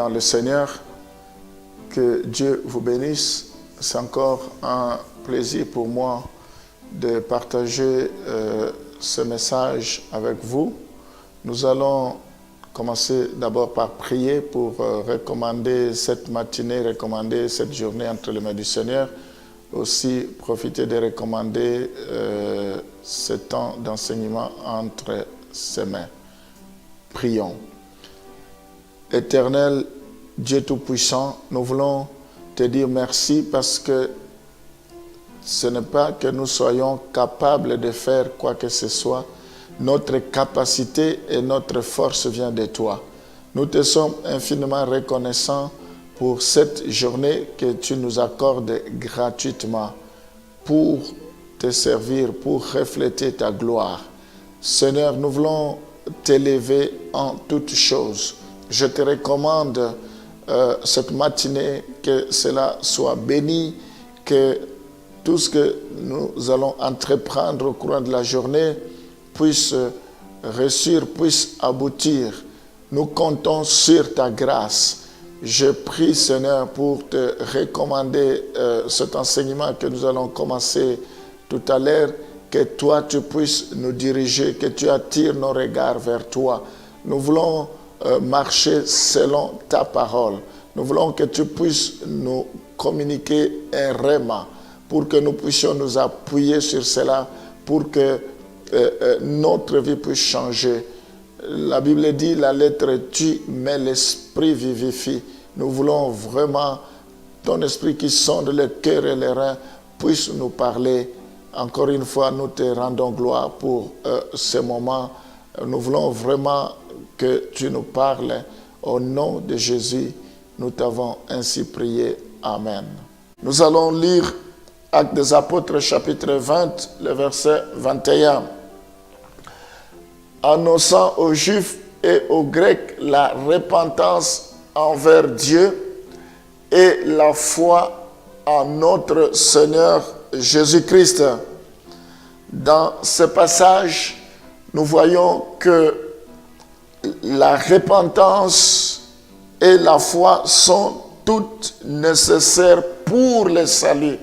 dans le Seigneur. Que Dieu vous bénisse. C'est encore un plaisir pour moi de partager ce message avec vous. Nous allons commencer d'abord par prier pour recommander cette matinée, recommander cette journée entre les mains du Seigneur. Aussi profiter de recommander ce temps d'enseignement entre ses mains. Prions. Éternel Dieu Tout-Puissant, nous voulons te dire merci parce que ce n'est pas que nous soyons capables de faire quoi que ce soit. Notre capacité et notre force vient de toi. Nous te sommes infiniment reconnaissants pour cette journée que tu nous accordes gratuitement pour te servir, pour refléter ta gloire. Seigneur, nous voulons t'élever en toutes choses. Je te recommande cette matinée, que cela soit béni, que tout ce que nous allons entreprendre au cours de la journée puisse réussir, puisse aboutir. Nous comptons sur ta grâce. Je prie, Seigneur, pour te recommander cet enseignement que nous allons commencer tout à l'heure, que toi tu puisses nous diriger, que tu attires nos regards vers toi. Nous voulons marcher selon ta parole. Nous voulons que tu puisses nous communiquer un réma pour que nous puissions nous appuyer sur cela, pour que notre vie puisse changer. La Bible dit, la lettre tue, mais l'esprit vivifie. Nous voulons vraiment, ton esprit qui sonde le cœur et les reins, puisse nous parler. Encore une fois, nous te rendons gloire pour ce moment. Nous voulons vraiment que tu nous parles. Au nom de Jésus, nous t'avons ainsi prié. Amen. Nous allons lire Actes des Apôtres, chapitre 20, le verset 21. Annonçant aux Juifs et aux Grecs la repentance envers Dieu et la foi en notre Seigneur Jésus-Christ. Dans ce passage, nous voyons que la repentance et la foi sont toutes nécessaires pour le salut.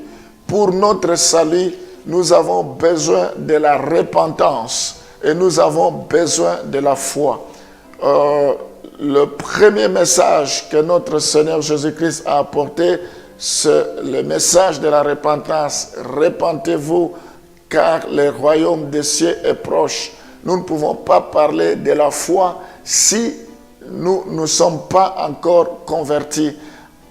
Pour notre salut, nous avons besoin de la repentance et nous avons besoin de la foi. Le premier message que notre Seigneur Jésus-Christ a apporté, c'est le message de la repentance. Repentez-vous, car le royaume des cieux est proche. Nous ne pouvons pas parler de la foi si nous ne sommes pas encore convertis.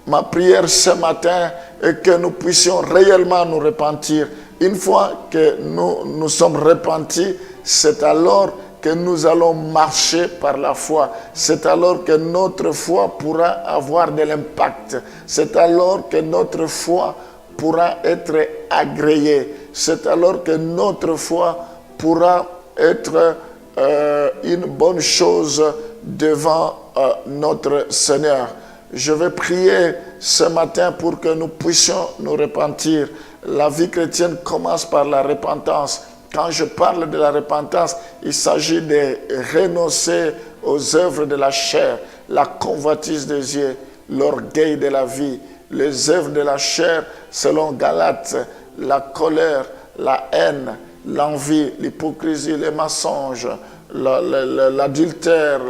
Ma prière ce matin est que nous puissions réellement nous repentir. Une fois que nous sommes repentis, c'est alors que nous allons marcher par la foi. C'est alors que notre foi pourra avoir de l'impact. C'est alors que notre foi pourra être agréée. C'est alors que notre foi pourra être une bonne chose devant notre Seigneur. Je vais prier ce matin pour que nous puissions nous repentir. La vie chrétienne commence par la repentance. Quand je parle de la repentance, il s'agit de renoncer aux œuvres de la chair, la convoitise des yeux, l'orgueil de la vie, les œuvres de la chair selon Galates, la colère, la haine, l'envie, l'hypocrisie, les mensonges, l'adultère,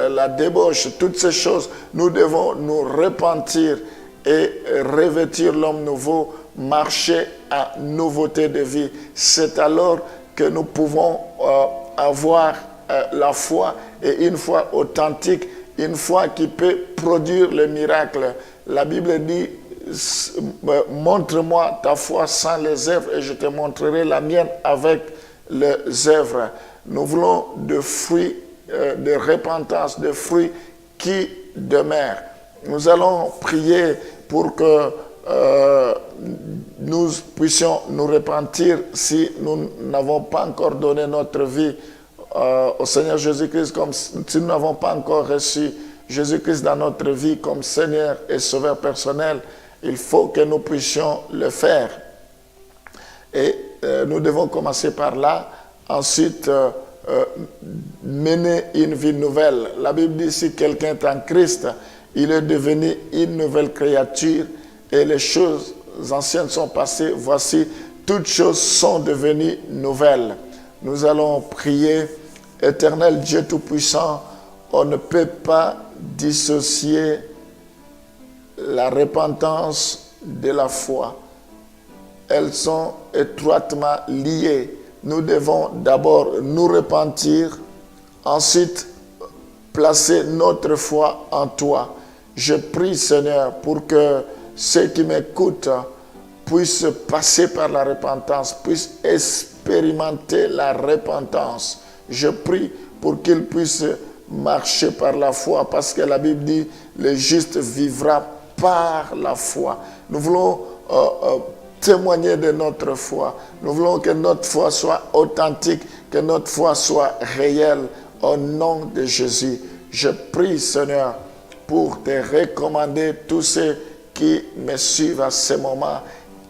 la débauche, toutes ces choses. Nous devons nous repentir et revêtir l'homme nouveau, marcher à nouveauté de vie. C'est alors que nous pouvons avoir la foi, et une foi authentique, une foi qui peut produire le miracle. La Bible dit, montre-moi ta foi sans les œuvres et je te montrerai la mienne avec les œuvres. Nous voulons des fruits de repentance, des fruits qui demeurent. Nous allons prier pour que nous puissions nous repentir si nous n'avons pas encore donné notre vie au Seigneur Jésus-Christ, comme si nous n'avons pas encore reçu Jésus-Christ dans notre vie comme Seigneur et Sauveur personnel. Il faut que nous puissions le faire. Et nous devons commencer par là. Ensuite, mener une vie nouvelle. La Bible dit, si quelqu'un est en Christ, Il est devenu une nouvelle créature et les choses anciennes sont passées. Voici, toutes choses sont devenues nouvelles. Nous allons prier. Éternel Dieu Tout-Puissant, on ne peut pas dissocier la repentance de la foi. Elles sont étroitement liées. Nous devons d'abord nous repentir, ensuite placer notre foi en toi. Je prie, Seigneur, pour que ceux qui m'écoutent puissent passer par la repentance, puissent expérimenter la repentance. Je prie pour qu'ils puissent marcher par la foi, parce que la Bible dit, le juste vivra par la foi. Nous voulons témoigner de notre foi. Nous voulons que notre foi soit authentique, que notre foi soit réelle. Au nom de Jésus, je prie, Seigneur, pour te recommander tous ceux qui me suivent à ce moment,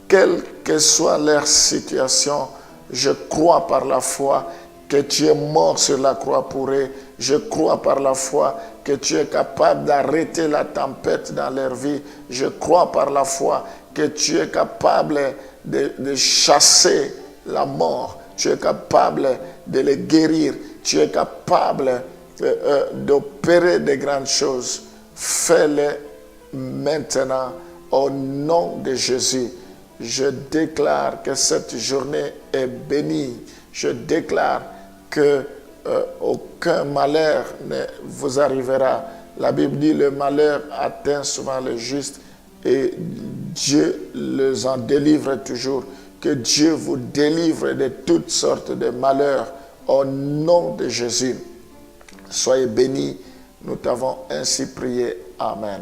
quelle que soit leur situation. Je crois par la foi que tu es mort sur la croix pour eux. Je crois par la foi que tu es capable d'arrêter la tempête dans leur vie. Je crois par la foi que tu es capable de chasser la mort. Tu es capable de les guérir. Tu es capable d'opérer de grandes choses. Fais-le maintenant au nom de Jésus. Je déclare que cette journée est bénie. Je déclare que aucun malheur ne vous arrivera. La Bible dit le malheur atteint souvent les justes et Dieu les en délivre toujours. Que Dieu vous délivre de toutes sortes de malheurs au nom de Jésus. Soyez bénis. Nous t'avons ainsi prié. Amen.